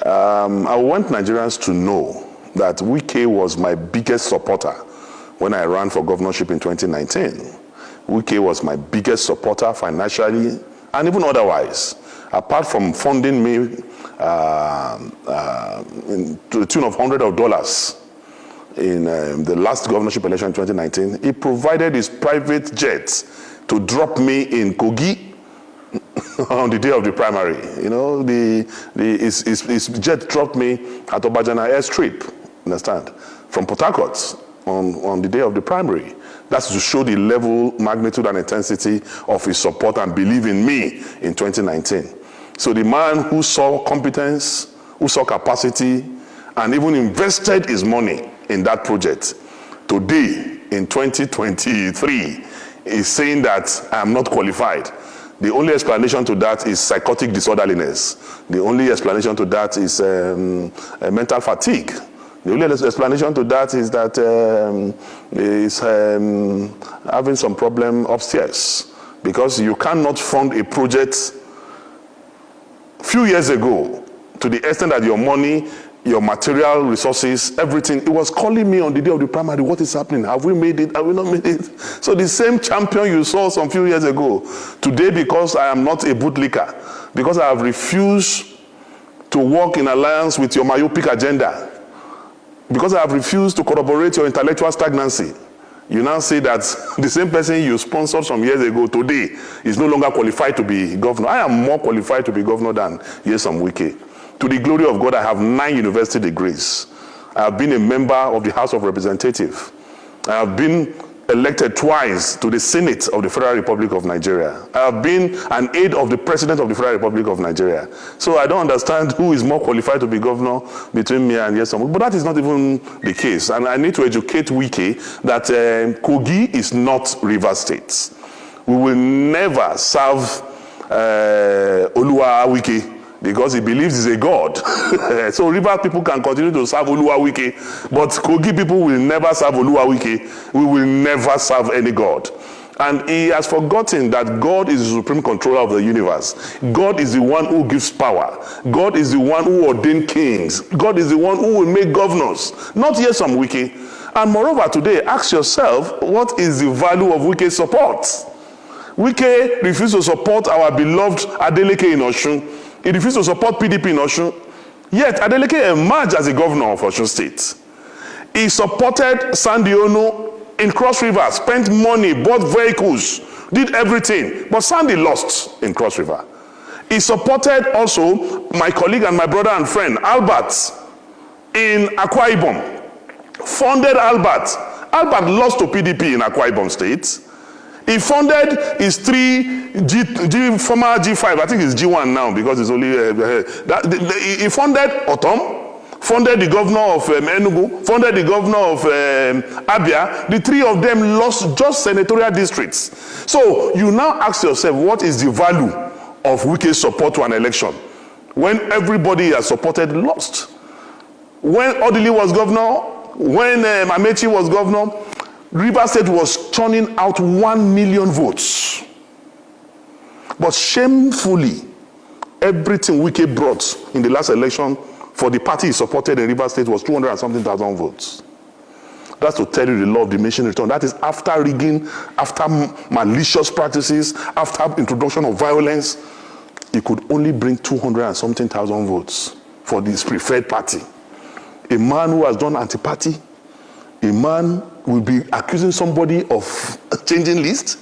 I want Nigerians to know that Wike was my biggest supporter when I ran for governorship in 2019. Wike was my biggest supporter financially and even otherwise. Apart from funding me to the tune of hundreds of dollars in the last governorship election in 2019, he provided his private jet to drop me in Kogi on the day of the primary. You know, his jet dropped me at Obajana airstrip, understand, from Port Harcourt on the day of the primary. That's to show the level, magnitude, and intensity of his support and belief in me in 2019. So the man who saw competence, who saw capacity, and even invested his money in that project, today, in 2023, is saying that I am not qualified. The only explanation to that is psychotic disorderliness. The only explanation to that is mental fatigue. The only explanation to that is that he's having some problem upstairs. Because you cannot fund a project few years ago to the extent that your money, your material resources, everything, it was calling me on the day of the primary, what is happening? Have we made it? Have we not made it? So the same champion you saw some few years ago, today, because I am not a bootlicker, because I have refused to work in alliance with your myopic agenda, because I have refused to corroborate your intellectual stagnancy, you now say that the same person you sponsored some years ago today is no longer qualified to be governor. I am more qualified to be governor than Nyesom Wike. To the glory of God, I have 9 university degrees. I have been a member of the House of Representatives. I have been elected twice to the Senate of the Federal Republic of Nigeria. I have been an aide of the President of the Federal Republic of Nigeria. So I don't understand who is more qualified to be governor between me and Nyesom. But that is not even the case. And I need to educate Wike that Kogi is not Rivers State. We will never serve Oluwa Wike, because he believes he's a god. So River people can continue to serve Oluwa Wike, but Kogi people will never serve Oluwa Wike. We will never serve any god. And he has forgotten that God is the supreme controller of the universe. God is the one who gives power. God is the one who ordains kings. God is the one who will make governors, not Nyesom Wike. And moreover, today, ask yourself, what is the value of Wike's support? Wike refused to support our beloved Adeleke in Osun. He refused to support PDP in Osun. Yet, Adeleke emerged as a governor of Osun State. He supported Sunday Onu in Cross River, spent money, bought vehicles, did everything. But Sunday lost in Cross River. He supported also my colleague and my brother and friend, Albert, in Akwa Ibom. Funded Albert. Albert lost to PDP in Akwa Ibom State. He funded his former G5, I think it's G1 now because it's only, he funded Otom, funded the governor of Enugu, funded the governor of Abia. The 3 of them lost just senatorial districts. So you now ask yourself, what is the value of Wike's support to an election when everybody has supported lost? When Odili was governor, when Amechi was governor, Rivers State was churning out 1 million votes. But shamefully, everything Wike brought in the last election for the party he supported in Rivers State was 200 and something thousand votes. That's to tell you the law of diminishing return. That is after rigging, after malicious practices, after introduction of violence. He could only bring 200 and something thousand votes for this preferred party. A man who has done anti-party, a man will be accusing somebody of changing list,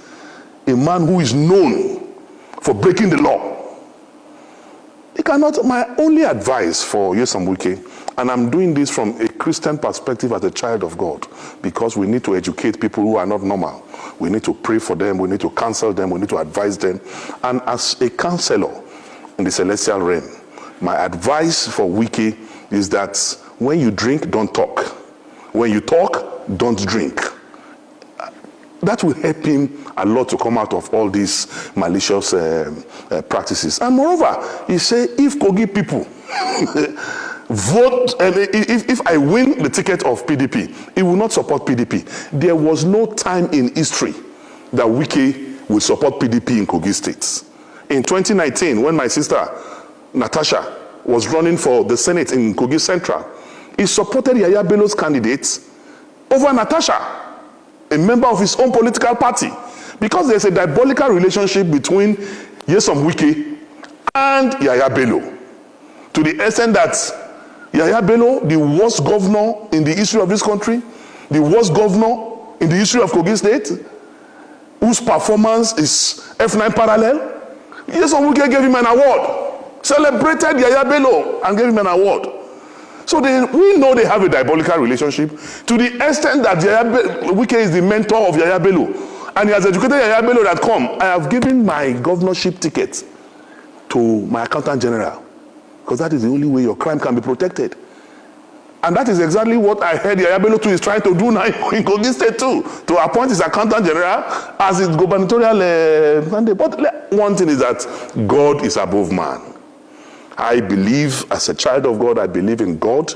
a man who is known for breaking the law. He cannot. My only advice for Nyesom Wike, and I'm doing this from a Christian perspective as a child of God, because we need to educate people who are not normal. We need to pray for them, we need to counsel them, we need to advise them. And as a counselor in the celestial realm, my advice for Wike is that when you drink, don't talk. When you talk, don't drink. That will help him a lot to come out of all these malicious practices. And moreover, he said, if Kogi people vote, if I win the ticket of PDP, he will not support PDP. There was no time in history that Wike will support PDP in Kogi State. In 2019, when my sister Natasha was running for the Senate in Kogi Central, he supported Yahaya Bello's candidate over Natasha, a member of his own political party, because there's a diabolical relationship between Nyesom Wike and Yahaya Bello, to the extent that Yahaya Bello, the worst governor in the history of this country, the worst governor in the history of Kogi State, whose performance is F9 parallel, Nyesom Wike gave him an award, celebrated Yahaya Bello and gave him an award. So we know they have a diabolical relationship, to the extent that Wike is the mentor of Yahaya Bello, and he has educated Yahaya Bello that, come, I have given my governorship ticket to my accountant general, because that is the only way your crime can be protected. And that is exactly what I heard Yahaya Bello too is trying to do now in Kogi State too, to appoint his accountant general as his gubernatorial mandate. But one thing is that God is above man. I believe, as a child of God, I believe in God.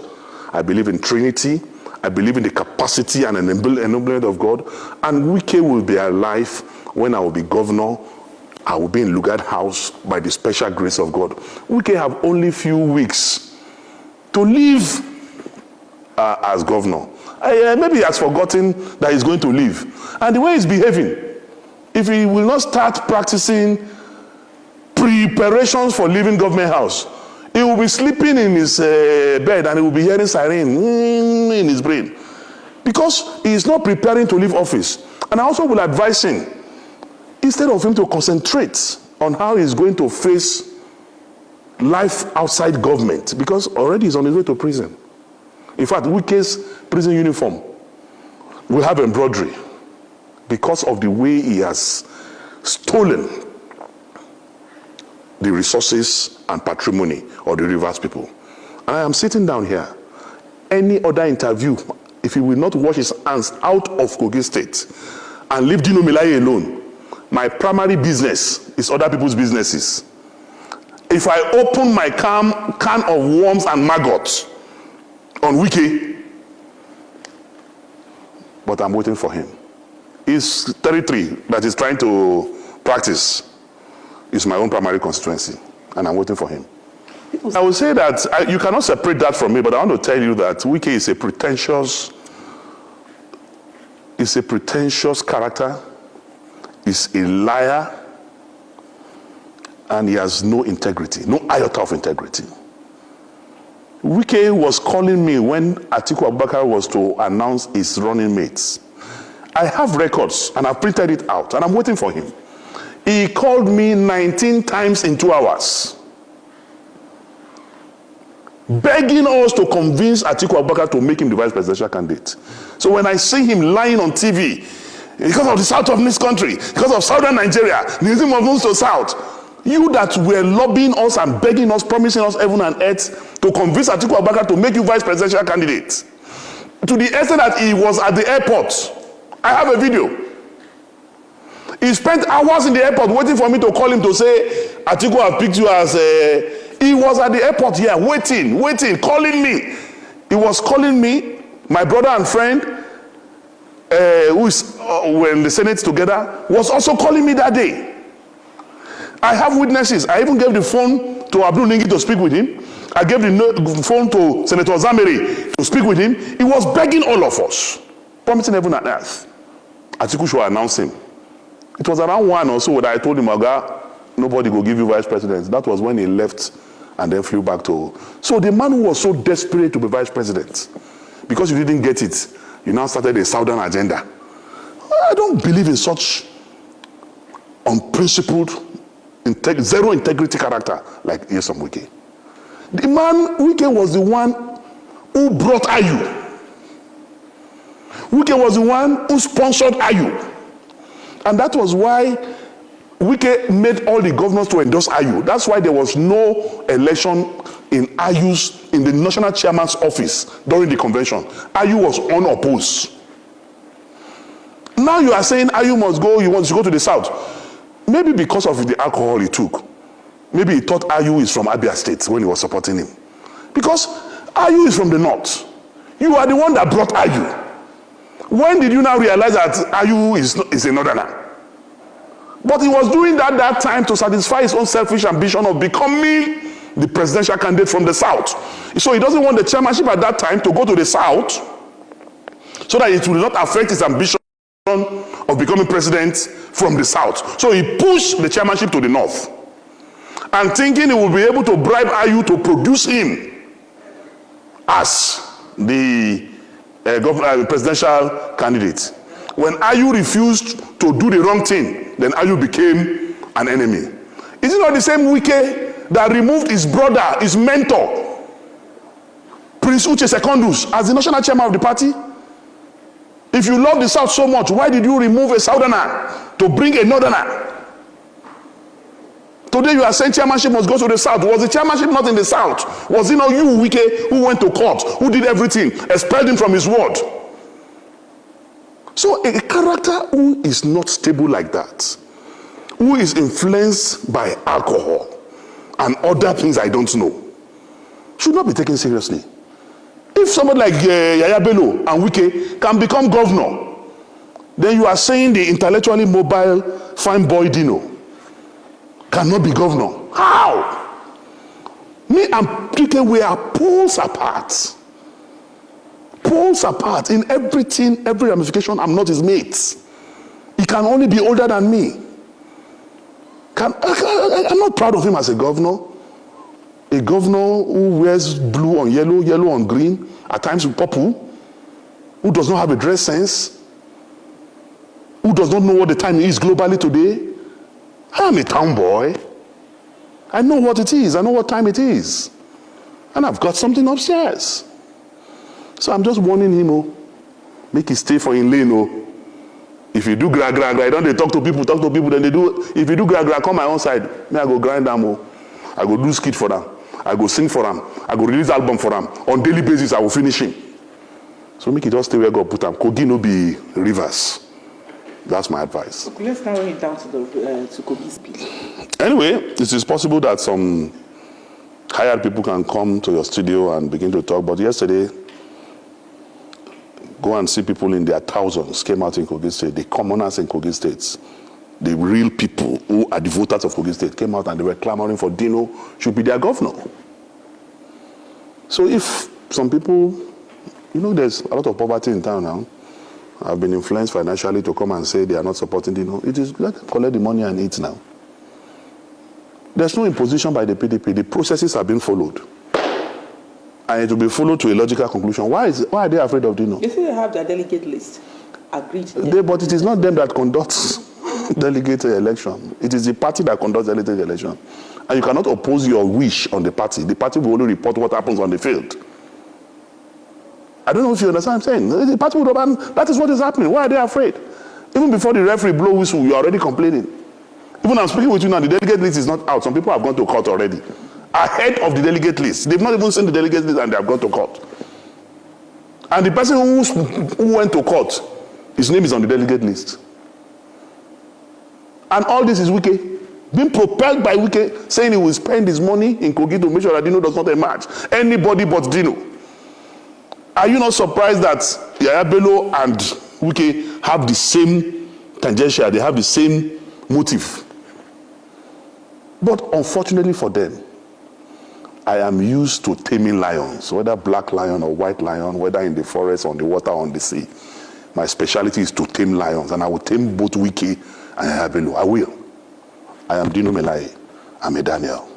I believe in Trinity. I believe in the capacity and enablement of God. And Wike will be alive when I will be governor. I will be in Lugard House by the special grace of God. Wike have only few weeks to live as governor. Maybe he has forgotten that he's going to leave. And the way he's behaving, if he will not start practicing preparations for leaving government house, he will be sleeping in his bed and he will be hearing siren in his brain, because he is not preparing to leave office. And I also will advise him, instead of him to concentrate on how he's going to face life outside government, because already he's on his way to prison. In fact, Wike's prison uniform will have embroidery because of the way he has stolen the resources and patrimony of the Rivers people. And I am sitting down here. Any other interview, if he will not wash his hands out of Kogi State and leave Dino Melaye alone, my primary business is other people's businesses. If I open my can of worms and maggots on Wike, but I'm waiting for him. His territory that he's trying to practice is my own primary constituency, and I'm waiting for him. I would say that you cannot separate that from me, but I want to tell you that Wike is a pretentious character, is a liar, and he has no integrity, no iota of integrity. Wike was calling me when Atiku Abubakar was to announce his running mates. I have records, and I've printed it out, and I'm waiting for him. He called me 19 times in 2 hours, begging us to convince Atiku Abubakar to make him the vice presidential candidate. So when I see him lying on TV, because of the south of this country, because of southern Nigeria, the Muslim moves to south, you that were lobbying us and begging us, promising us heaven and earth to convince Atiku Abubakar to make you vice presidential candidate, to the extent that he was at the airport. I have a video. He spent hours in the airport waiting for me to call him to say, Atiku has picked you as a... He was at the airport here, waiting, calling me. He was calling me, my brother and friend, who is were in the Senate together, was also calling me that day. I have witnesses. I even gave the phone to Abdul Ningi to speak with him. I gave the phone to Senator Zameri to speak with him. He was begging all of us, promising heaven and earth. Atiku should announce him. It was around 1 or so that I told him, Oga, nobody will give you vice president. That was when he left and then flew back to... So the man who was so desperate to be vice president, because you didn't get it, you now started a southern agenda. I don't believe in such unprincipled, zero integrity character like Nyesom Wike. The man, Wike was the one who brought Ayu. Wike was the one who sponsored Ayu. And that was why Wike made all the governors to endorse Ayu. That's why there was no election in Ayu's, in the national chairman's office during the convention. Ayu was unopposed. Now you are saying Ayu must go, you want to go to the south. Maybe because of the alcohol he took. Maybe he thought Ayu is from Abia State when he was supporting him. Because Ayu is from the north. You are the one that brought Ayu. When did you now realize that Ayu is a northerner? But he was doing that time to satisfy his own selfish ambition of becoming the presidential candidate from the south. So he doesn't want the chairmanship at that time to go to the south so that it will not affect his ambition of becoming president from the south. So he pushed the chairmanship to the north, and thinking he will be able to bribe Ayu to produce him as the presidential candidate. When Ayu refused to do the wrong thing, then Ayu became an enemy. Is it not the same Wike that removed his brother, his mentor, Prince Uche Secondus, as the national chairman of the party? If you love the South so much, why did you remove a Southerner to bring a Northerner? Today you are saying chairmanship must go to the South. Was the chairmanship not in the South? Was it not you, Wike, who went to court, who did everything, expelled him from his ward? So a character who is not stable like that, who is influenced by alcohol and other things I don't know, should not be taken seriously. If somebody like Yaya Bello and Wike can become governor, then you are saying the intellectually mobile fine boy Dino cannot be governor. How? Me and Wike, we are poles apart. Poles apart in everything, every ramification. I'm not his mate. He can only be older than me. I'm not proud of him as a governor. A governor who wears blue on yellow, yellow on green, at times with purple, who does not have a dress sense, who does not know what the time is globally today. I'm a town boy. I know what it is. I know what time it is. And I've got something upstairs. So I'm just warning him, make it stay for in lane. If you do gra, don't they talk to people, then they do. If you do gra, come my own side. Me, I go grind them. I go do skit for them. I go sing for them. I go release album for them. On daily basis, I will finish him. So make it just stay where God put them. Kogi no be rivers. That's my advice. Okay, let's narrow it down to Kogi's speech. Anyway, it is possible that some hired people can come to your studio and begin to talk. But yesterday, go and see people in their thousands came out in Kogi State. The commoners in Kogi State, the real people who are the voters of Kogi State came out and they were clamoring for Dino should be their governor. So if some people, there's a lot of poverty in town now, have been influenced financially to come and say they are not supporting Dino, it is let them collect the money and eat now. There's no imposition by the PDP. The processes have been followed. And it will be followed to a logical conclusion. Why are they afraid of Dino? You see, they have their delegate list. Agreed. But it is not them that conducts delegate election. It is the party that conducts delegate election. And you cannot oppose your wish on the party. The party will only report what happens on the field. I don't know if you understand what I'm saying. The party will that is what is happening. Why are they afraid? Even before the referee blow whistle, you are already complaining. Even I'm speaking with you now, the delegate list is not out. Some people have gone to court already. Ahead of the delegate list. They've not even seen the delegate list and they have gone to court. And the person who went to court, his name is on the delegate list. And all this is Wike, being propelled by Wike, saying he will spend his money in Kogi to make sure that Dino does not emerge. Anybody but Dino. Are you not surprised that Yaya Bello and Wike have the same tangential, they have the same motive? But unfortunately for them, I am used to taming lions, whether black lion or white lion, whether in the forest, on the water, on the sea. My specialty is to tame lions, and I will tame both Wike and Yaya Bello. I will. I am Dino Melaye. I'm a Daniel.